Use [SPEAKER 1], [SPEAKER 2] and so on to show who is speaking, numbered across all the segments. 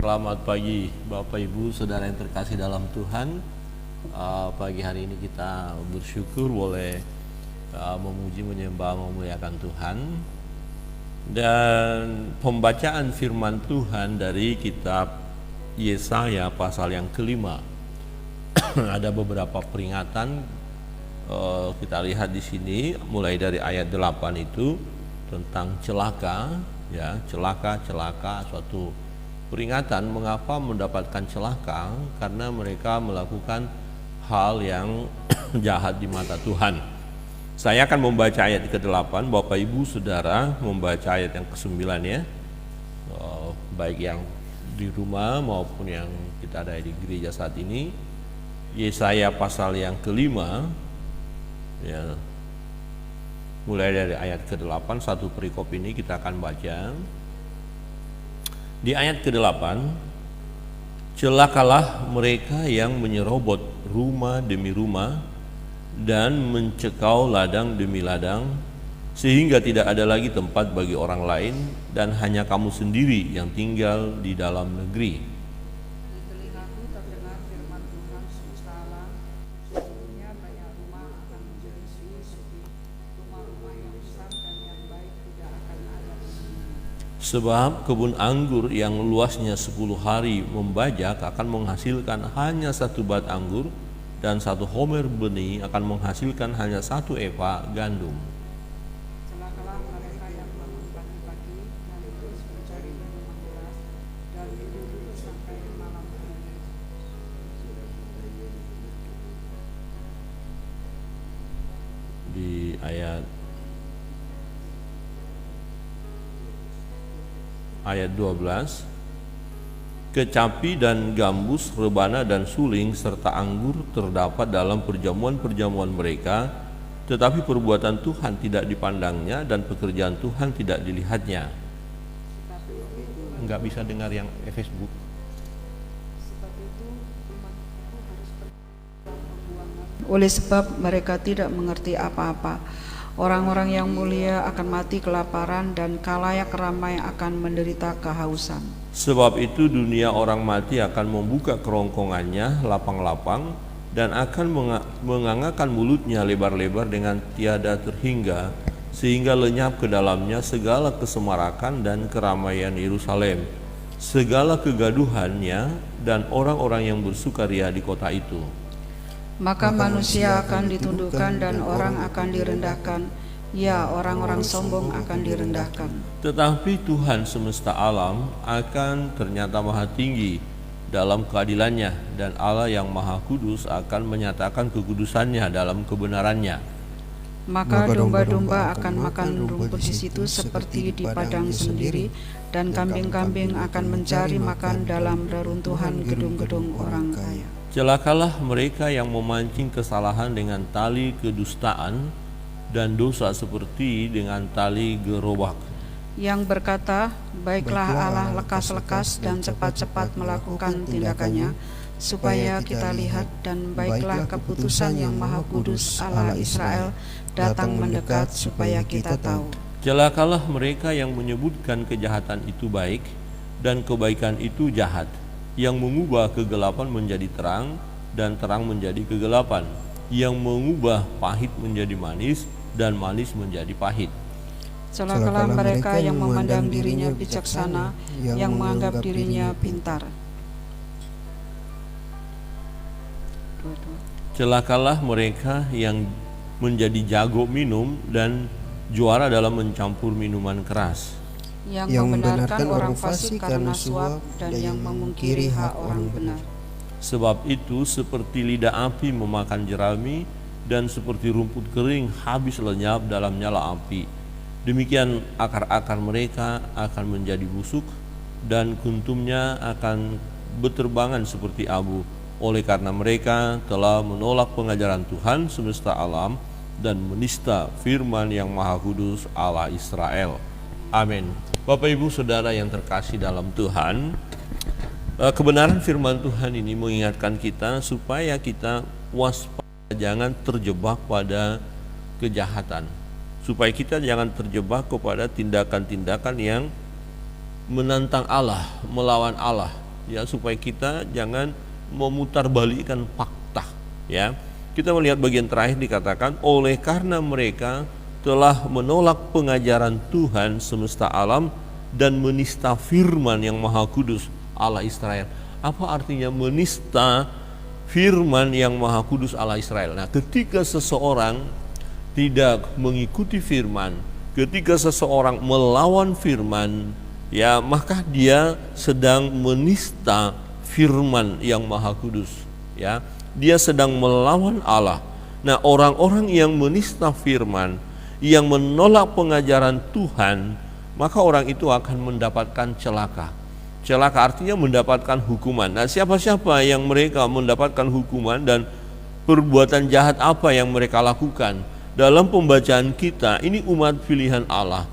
[SPEAKER 1] Selamat pagi Bapak Ibu Saudara yang terkasih dalam Tuhan. Pagi hari ini kita bersyukur boleh memuji, menyembah, memuliakan Tuhan. Dan pembacaan firman Tuhan dari kitab Yesaya pasal yang kelima. Ada beberapa peringatan kita lihat di sini mulai dari ayat 8 itu tentang celaka, ya, celaka suatu peringatan mengapa mendapatkan celaka, karena mereka melakukan hal yang jahat di mata Tuhan. Saya akan membaca ayat ke-8, Bapak Ibu Saudara membaca ayat yang ke-9 ya, baik yang di rumah maupun yang kita ada di gereja saat ini. Yesaya pasal yang kelima, ya, mulai dari ayat ke-8, satu perikop ini kita akan baca. Di ayat ke-8, celakalah mereka yang menyerobot rumah demi rumah dan mencekau ladang demi ladang, sehingga tidak ada lagi tempat bagi orang lain dan hanya kamu sendiri yang tinggal di dalam negeri.
[SPEAKER 2] Di telingaku terdengar firman Tuhan semesta alam, sesungguhnya banyak rumah akan menjadi sepi, rumah-rumah yang besar dan yang baik tidak akan ada.
[SPEAKER 1] Sebab kebun anggur yang luasnya 10 hari membajak akan menghasilkan hanya 1 bat anggur, dan 1 homer benih akan menghasilkan hanya 1 eva gandum.
[SPEAKER 2] Celakalah mereka yang bangun pagi-pagi dan terus mencari minuman keras dan duduk sampai malam hari.
[SPEAKER 1] Di ayat 12, kecapi dan gambus, rebana dan suling serta anggur terdapat dalam perjamuan-perjamuan mereka, tetapi perbuatan Tuhan tidak dipandangnya dan pekerjaan Tuhan tidak dilihatnya. Enggak bisa dengar yang Facebook.
[SPEAKER 2] Sebab itu umatku harus pergi oleh sebab mereka tidak mengerti apa-apa. Orang-orang yang mulia akan mati kelaparan dan khalayak ramai akan menderita kehausan.
[SPEAKER 1] Sebab itu dunia orang mati akan membuka kerongkongannya lapang-lapang dan akan mengangakkan mulutnya lebar-lebar dengan tiada terhingga, sehingga lenyap ke dalamnya segala kesemarakan dan keramaian Yerusalem, segala kegaduhannya dan orang-orang yang bersukaria di kota itu.
[SPEAKER 2] Maka manusia akan ditundukkan dan orang akan direndahkan, ya, orang-orang sombong akan direndahkan.
[SPEAKER 1] Tetapi Tuhan semesta alam akan ternyata maha tinggi dalam keadilannya, dan Allah yang maha kudus akan menyatakan kekudusannya dalam kebenarannya.
[SPEAKER 2] Maka domba-domba akan makan rumput di situ seperti di padang sendiri, dan kambing-kambing akan mencari makan dalam reruntuhan gedung-gedung orang kaya.
[SPEAKER 1] Celakalah mereka yang memancing kesalahan dengan tali kedustaan dan dosa seperti dengan tali gerobak,
[SPEAKER 2] yang berkata, baiklah Allah lekas-lekas dan cepat-cepat melakukan tindakannya, supaya kita lihat, dan baiklah keputusan yang maha kudus Allah Israel datang mendekat supaya kita tahu.
[SPEAKER 1] Celakalah mereka yang menyebutkan kejahatan itu baik dan kebaikan itu jahat, yang mengubah kegelapan menjadi terang dan terang menjadi kegelapan, yang mengubah pahit menjadi manis dan manis menjadi pahit.
[SPEAKER 2] Celakalah mereka yang memandang dirinya bijaksana, yang menganggap dirinya pintar.
[SPEAKER 1] Celakalah mereka yang menjadi jago minum dan juara dalam mencampur minuman keras,
[SPEAKER 2] yang membenarkan orang fasik karena suap dan yang memungkiri hak orang benar.
[SPEAKER 1] Sebab itu seperti lidah api memakan jerami dan seperti rumput kering habis lenyap dalam nyala api, demikian akar-akar mereka akan menjadi busuk dan kuntumnya akan berterbangan seperti abu, oleh karena mereka telah menolak pengajaran Tuhan semesta alam dan menista firman yang maha kudus Allah Israel. Amin. Bapak Ibu Saudara yang terkasih dalam Tuhan, kebenaran firman Tuhan ini mengingatkan kita supaya kita waspada, jangan terjebak pada kejahatan, supaya kita jangan terjebak kepada tindakan-tindakan yang menantang Allah, melawan Allah, ya, supaya kita jangan memutarbalikkan fakta, ya. Kita melihat bagian terakhir dikatakan, oleh karena mereka telah menolak pengajaran Tuhan semesta alam dan menista firman yang maha kudus Allah Israel. Apa artinya menista firman yang maha kudus Allah Israel? Nah, ketika seseorang tidak mengikuti firman, ketika seseorang melawan firman, ya, maka dia sedang menista firman yang maha kudus, ya. Dia sedang melawan Allah. Nah, orang-orang yang menista firman, yang menolak pengajaran Tuhan, maka orang itu akan mendapatkan celaka. Celaka artinya mendapatkan hukuman. Nah, siapa-siapa yang mereka mendapatkan hukuman dan perbuatan jahat apa yang mereka lakukan? Dalam pembacaan kita, ini umat pilihan Allah.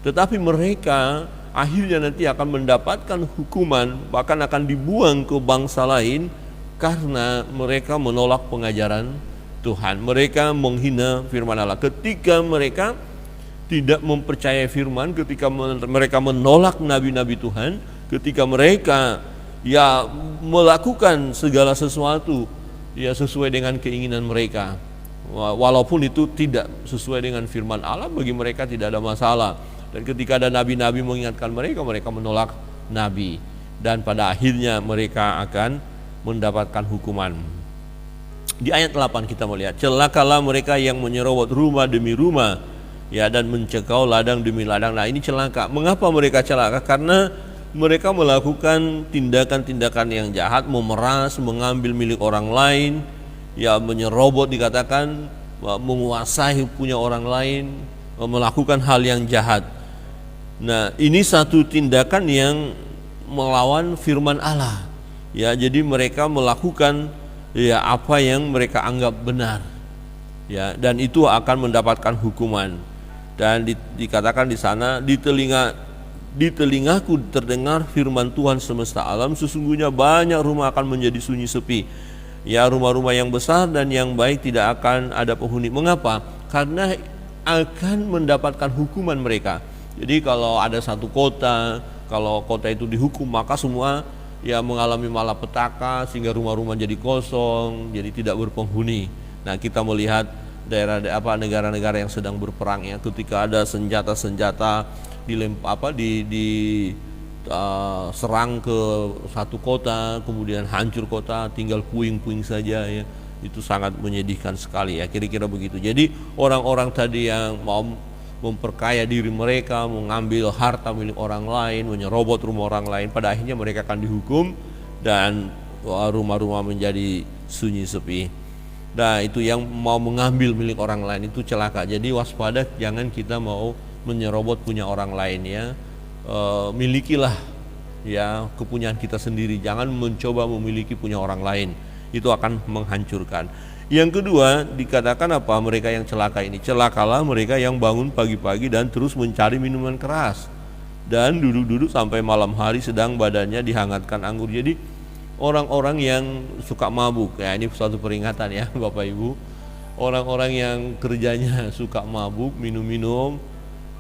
[SPEAKER 1] Tetapi mereka akhirnya nanti akan mendapatkan hukuman, bahkan akan dibuang ke bangsa lain karena mereka menolak pengajaran Tuhan. Mereka menghina firman Allah. Ketika mereka tidak mempercayai firman, ketika mereka menolak nabi-nabi Tuhan, ketika mereka ya melakukan segala sesuatu ya sesuai dengan keinginan mereka, walaupun itu tidak sesuai dengan firman Allah, bagi mereka tidak ada masalah. Dan ketika ada nabi-nabi mengingatkan mereka, mereka menolak nabi, dan pada akhirnya mereka akan mendapatkan hukuman. Di ayat 8 kita melihat, celakalah mereka yang menyerobot rumah demi rumah, ya, dan mencekau ladang demi ladang. Nah, ini celaka. Mengapa mereka celaka? Karena mereka melakukan tindakan-tindakan yang jahat, memeras, mengambil milik orang lain, ya, menyerobot, dikatakan menguasai punya orang lain, melakukan hal yang jahat. Nah, ini satu tindakan yang melawan firman Allah. Ya, jadi mereka melakukan ya apa yang mereka anggap benar. Ya, dan itu akan mendapatkan hukuman. Dan dikatakan di sana, di telingaku terdengar firman Tuhan semesta alam, sesungguhnya banyak rumah akan menjadi sunyi sepi. Ya, rumah-rumah yang besar dan yang baik tidak akan ada penghuni. Mengapa? Karena akan mendapatkan hukuman mereka. Jadi kalau ada satu kota, kalau kota itu dihukum, maka semua ya mengalami malapetaka sehingga rumah-rumah jadi kosong, jadi tidak berpenghuni. Nah, kita melihat negara-negara yang sedang berperang, ya, ketika ada senjata-senjata serang ke satu kota, kemudian hancur kota, tinggal puing-puing saja, ya, itu sangat menyedihkan sekali, ya, kira-kira begitu. Jadi orang-orang tadi yang mau memperkaya diri mereka, mengambil harta milik orang lain, menyerobot rumah orang lain, pada akhirnya mereka akan dihukum dan rumah-rumah menjadi sunyi sepi. Nah, itu yang mau mengambil milik orang lain itu celaka. Jadi waspada, jangan kita mau menyerobot punya orang lain, ya. Milikilah ya kepunyaan kita sendiri, jangan mencoba memiliki punya orang lain, itu akan menghancurkan. Yang kedua dikatakan apa? Mereka yang celaka ini, celakalah mereka yang bangun pagi-pagi dan terus mencari minuman keras dan duduk-duduk sampai malam hari sedang badannya dihangatkan anggur. Jadi orang-orang yang suka mabuk, ya, ini suatu peringatan, ya, Bapak Ibu. Orang-orang yang kerjanya suka mabuk, minum-minum,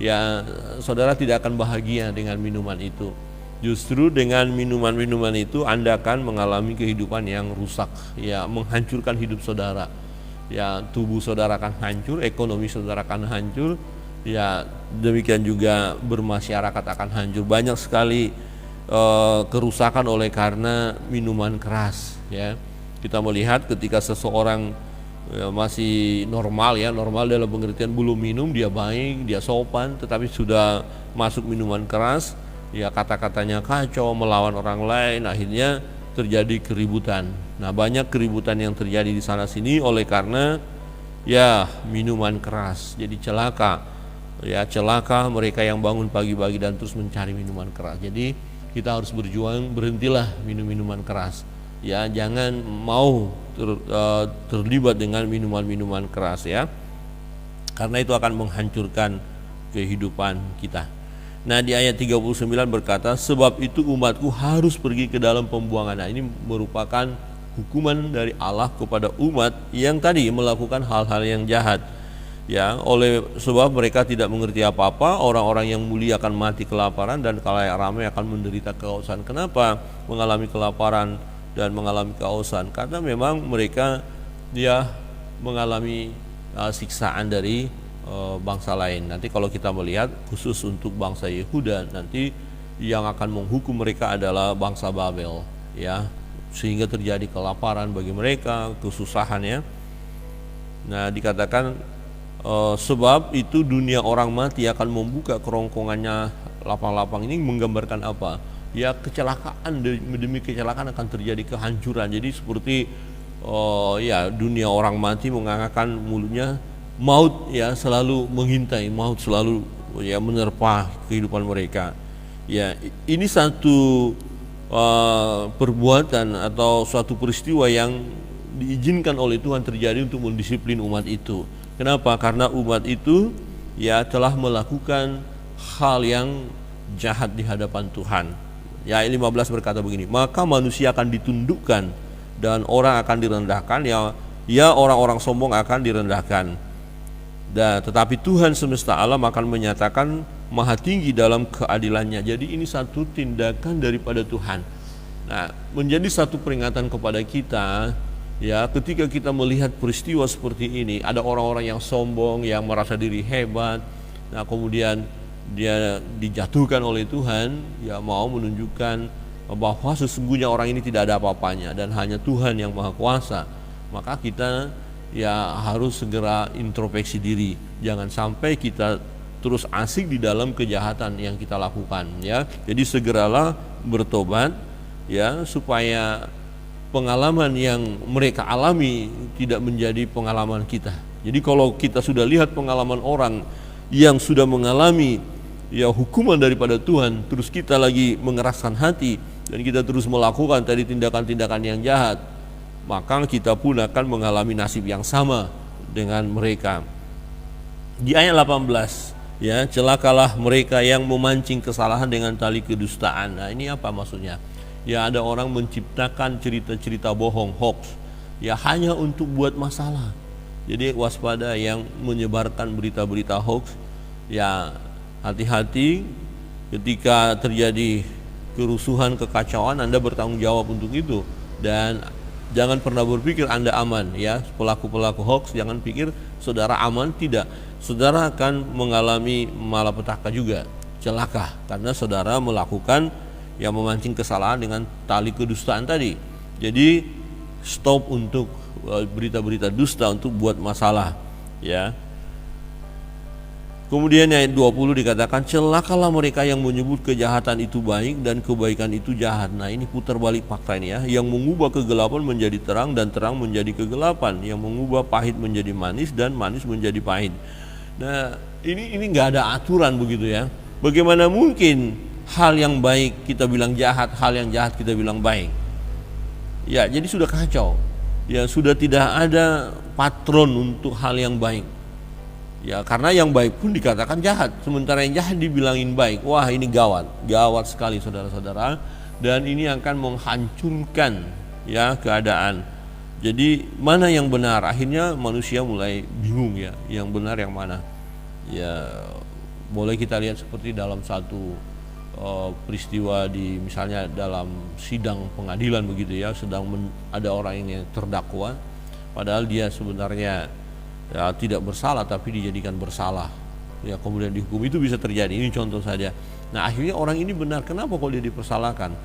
[SPEAKER 1] ya, saudara tidak akan bahagia dengan minuman itu. Justru dengan minuman-minuman itu Anda akan mengalami kehidupan yang rusak, ya, menghancurkan hidup saudara. Ya, tubuh saudara akan hancur, ekonomi saudara akan hancur, ya, demikian juga bermasyarakat akan hancur. Banyak sekali kerusakan oleh karena minuman keras, ya. Kita melihat ketika seseorang masih normal, ya, normal dalam pengertian belum minum, dia baik, dia sopan, tetapi sudah masuk minuman keras, ya, kata-katanya kacau, melawan orang lain, akhirnya terjadi keributan. Nah, banyak keributan yang terjadi di sana sini oleh karena ya minuman keras. Jadi celaka, ya, celaka mereka yang bangun pagi-pagi dan terus mencari minuman keras. Jadi kita harus berjuang, berhentilah minum minuman keras, ya, jangan mau terlibat dengan minuman-minuman keras, ya, karena itu akan menghancurkan kehidupan kita. Nah, di ayat 39 berkata, sebab itu umatku harus pergi ke dalam pembuangan. Nah, ini merupakan hukuman dari Allah kepada umat yang tadi melakukan hal-hal yang jahat. Ya, oleh sebab mereka tidak mengerti apa-apa, orang-orang yang mulia akan mati kelaparan dan khalayak ramai akan menderita kehausan. Kenapa mengalami kelaparan dan mengalami kehausan? Karena memang mereka mengalami siksaan dari bangsa lain. Nanti kalau kita melihat khusus untuk bangsa Yehuda, nanti yang akan menghukum mereka adalah bangsa Babel, ya, sehingga terjadi kelaparan bagi mereka, kesusahan, ya. Nah, dikatakan sebab itu dunia orang mati akan membuka kerongkongannya lapang-lapang. Ini menggambarkan apa? Ya, kecelakaan, demi kecelakaan akan terjadi kehancuran. Jadi seperti dunia orang mati mengangkat mulutnya, maut ya selalu mengintai, maut selalu ya menerpa kehidupan mereka. Ya, ini satu perbuatan atau suatu peristiwa yang diizinkan oleh Tuhan terjadi untuk mendisiplin umat itu. Kenapa? Karena umat itu ya telah melakukan hal yang jahat di hadapan Tuhan. Ya, 15 berkata begini, maka manusia akan ditundukkan dan orang akan direndahkan, ya orang-orang sombong akan direndahkan. Dan tetapi Tuhan semesta alam akan menyatakan maha tinggi dalam keadilannya. Jadi ini satu tindakan daripada Tuhan. Nah, menjadi satu peringatan kepada kita. Ya, ketika kita melihat peristiwa seperti ini, ada orang-orang yang sombong, yang merasa diri hebat, nah kemudian dia dijatuhkan oleh Tuhan, ya mau menunjukkan bahwa sesungguhnya orang ini tidak ada apa-apanya dan hanya Tuhan yang maha kuasa. Maka kita ya harus segera introspeksi diri, jangan sampai kita terus asik di dalam kejahatan yang kita lakukan, ya. Jadi segeralah bertobat, ya, supaya pengalaman yang mereka alami tidak menjadi pengalaman kita. Jadi kalau kita sudah lihat pengalaman orang yang sudah mengalami ya hukuman daripada Tuhan, terus kita lagi mengeraskan hati dan kita terus melakukan tadi tindakan-tindakan yang jahat, maka kita pun akan mengalami nasib yang sama dengan mereka. Di ayat 18, ya, celakalah mereka yang memancing kesalahan dengan tali kedustaan. Nah, ini apa maksudnya? Ya, ada orang menciptakan cerita-cerita bohong, hoax, ya hanya untuk buat masalah. Jadi waspada yang menyebarkan berita-berita hoax. Ya, hati-hati ketika terjadi kerusuhan, kekacauan, Anda bertanggung jawab untuk itu. Dan jangan pernah berpikir Anda aman, ya. Pelaku-pelaku hoax jangan pikir saudara aman, tidak. Saudara akan mengalami malapetaka juga, celaka, karena saudara melakukan yang memancing kesalahan dengan tali kedustaan tadi. Jadi stop untuk berita-berita dusta untuk buat masalah, ya. Kemudian ayat 20 dikatakan celakalah mereka yang menyebut kejahatan itu baik dan kebaikan itu jahat. Nah, ini putar balik fakta ini, ya. Yang mengubah kegelapan menjadi terang dan terang menjadi kegelapan, yang mengubah pahit menjadi manis dan manis menjadi pahit. Nah, ini nggak ada aturan begitu, ya. Bagaimana mungkin hal yang baik kita bilang jahat, hal yang jahat kita bilang baik? Ya, jadi sudah kacau. Ya, sudah tidak ada patron untuk hal yang baik. Ya, karena yang baik pun dikatakan jahat, sementara yang jahat dibilangin baik. Wah, ini gawat, gawat sekali saudara-saudara, dan ini akan menghancurkan ya keadaan. Jadi mana yang benar? Akhirnya manusia mulai bingung, ya, yang benar yang mana? Ya, boleh kita lihat seperti dalam satu peristiwa di misalnya dalam sidang pengadilan begitu, ya, ada orang yang terdakwa, padahal dia sebenarnya ya tidak bersalah tapi dijadikan bersalah, ya, kemudian dihukum. Itu bisa terjadi, ini contoh saja. Nah, akhirnya orang ini benar, kenapa kok dia dipersalahkan?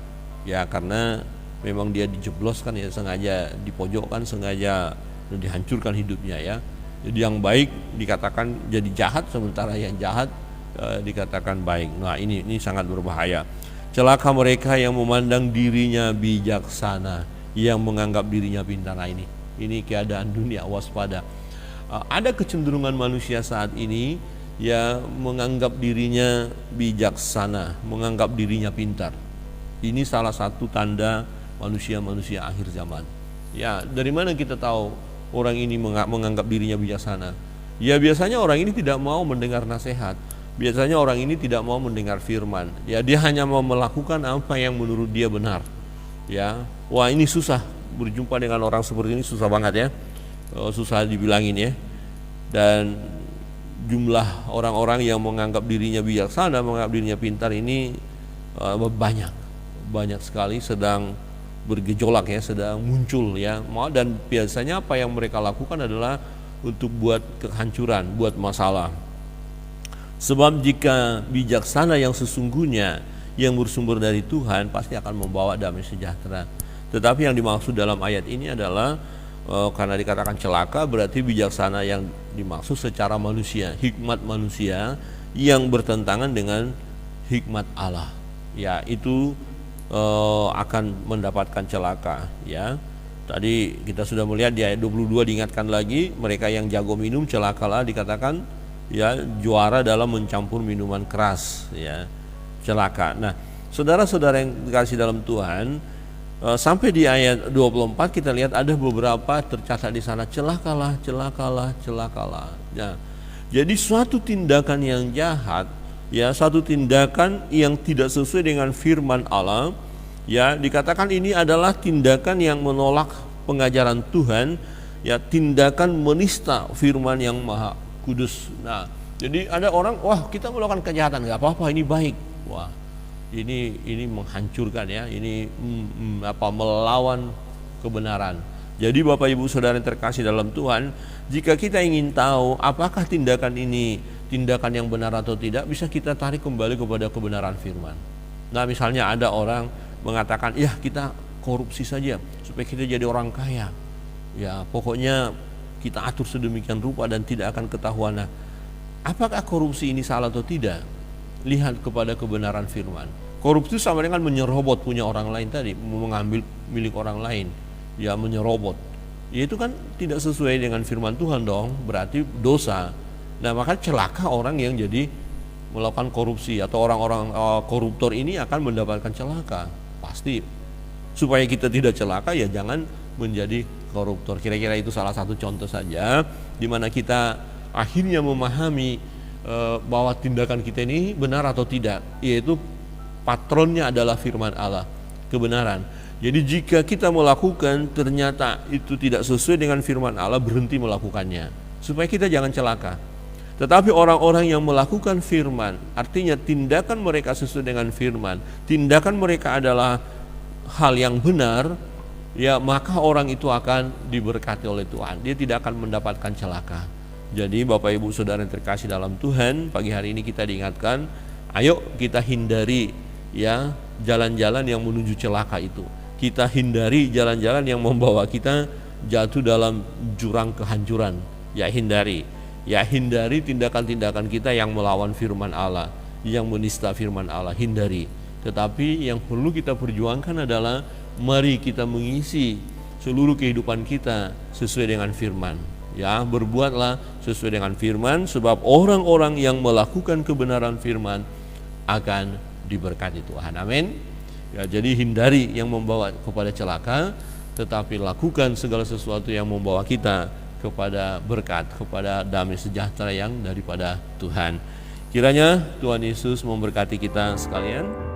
[SPEAKER 1] Ya karena memang dia dijebloskan, ya, sengaja dipojokkan, sengaja dihancurkan hidupnya, ya. Jadi yang baik dikatakan jadi jahat, sementara yang jahat dikatakan baik. Nah, ini sangat berbahaya. Celaka mereka yang memandang dirinya bijaksana, yang menganggap dirinya pintar. Nah, ini keadaan dunia, waspada. Ada kecenderungan manusia saat ini ya menganggap dirinya bijaksana, menganggap dirinya pintar. Ini salah satu tanda manusia-manusia akhir zaman. Ya, dari mana kita tahu orang ini menganggap dirinya bijaksana? Ya, biasanya orang ini tidak mau mendengar nasihat. Biasanya orang ini tidak mau mendengar firman. Ya, dia hanya mau melakukan apa yang menurut dia benar. Ya, wah, ini susah berjumpa dengan orang seperti ini, susah banget, ya. Susah dibilangin, ya. Dan jumlah orang-orang yang menganggap dirinya bijaksana, menganggap dirinya pintar ini banyak sekali sedang bergejolak ya, sedang muncul ya. Dan biasanya apa yang mereka lakukan adalah untuk buat kehancuran, buat masalah. Sebab jika bijaksana yang sesungguhnya yang bersumber dari Tuhan pasti akan membawa damai sejahtera. Tetapi yang dimaksud dalam ayat ini adalah karena dikatakan celaka, berarti bijaksana yang dimaksud secara manusia, hikmat manusia yang bertentangan dengan hikmat Allah. Ya, itu akan mendapatkan celaka ya. Tadi kita sudah melihat di ayat 22 diingatkan lagi, mereka yang jago minum celakalah, dikatakan ya, juara dalam mencampur minuman keras ya, celaka. Nah, saudara-saudara yang dikasih dalam Tuhan, sampai di ayat 24 kita lihat ada beberapa tercatat di sana, celakalah. Ya. Jadi suatu tindakan yang jahat ya, suatu tindakan yang tidak sesuai dengan firman Allah ya, dikatakan ini adalah tindakan yang menolak pengajaran Tuhan ya, tindakan menista firman yang maha kudus. Nah, jadi ada orang, wah kita melakukan kejahatan nggak apa-apa, ini baik. Wah, ini menghancurkan ya, ini melawan kebenaran. Jadi Bapak Ibu Saudara yang terkasih dalam Tuhan, jika kita ingin tahu apakah tindakan ini tindakan yang benar atau tidak, bisa kita tarik kembali kepada kebenaran firman. Nah, misalnya ada orang mengatakan, ya kita korupsi saja supaya kita jadi orang kaya. Ya, pokoknya kita atur sedemikian rupa dan tidak akan ketahuan. Nah, apakah korupsi ini salah atau tidak? Lihat kepada kebenaran firman. Korupsi sama dengan menyerobot punya orang lain tadi, mengambil milik orang lain, ya menyerobot. Ya itu kan tidak sesuai dengan firman Tuhan dong, berarti dosa. Nah, maka celaka orang yang jadi melakukan korupsi, atau orang-orang koruptor ini akan mendapatkan celaka. Pasti. Supaya kita tidak celaka ya jangan menjadi koruptor. Kira-kira itu salah satu contoh saja di mana kita akhirnya memahami bahwa tindakan kita ini benar atau tidak, yaitu patronnya adalah firman Allah, kebenaran. Jadi jika kita melakukan ternyata itu tidak sesuai dengan firman Allah, berhenti melakukannya supaya kita jangan celaka. Tetapi orang-orang yang melakukan firman, artinya tindakan mereka sesuai dengan firman, tindakan mereka adalah hal yang benar, ya maka orang itu akan diberkati oleh Tuhan. Dia tidak akan mendapatkan celaka. Jadi Bapak Ibu Saudara yang terkasih dalam Tuhan, pagi hari ini kita diingatkan, ayo kita hindari ya jalan-jalan yang menuju celaka itu. Kita hindari jalan-jalan yang membawa kita jatuh dalam jurang kehancuran. Ya hindari tindakan-tindakan kita yang melawan firman Allah, yang menista firman Allah, hindari. Tetapi yang perlu kita perjuangkan adalah mari kita mengisi seluruh kehidupan kita sesuai dengan firman. Ya, berbuatlah sesuai dengan firman, sebab orang-orang yang melakukan kebenaran firman akan diberkati Tuhan. Amin. Ya, jadi hindari yang membawa kepada celaka, tetapi lakukan segala sesuatu yang membawa kita kepada berkat, kepada damai sejahtera yang daripada Tuhan. Kiranya Tuhan Yesus memberkati kita sekalian.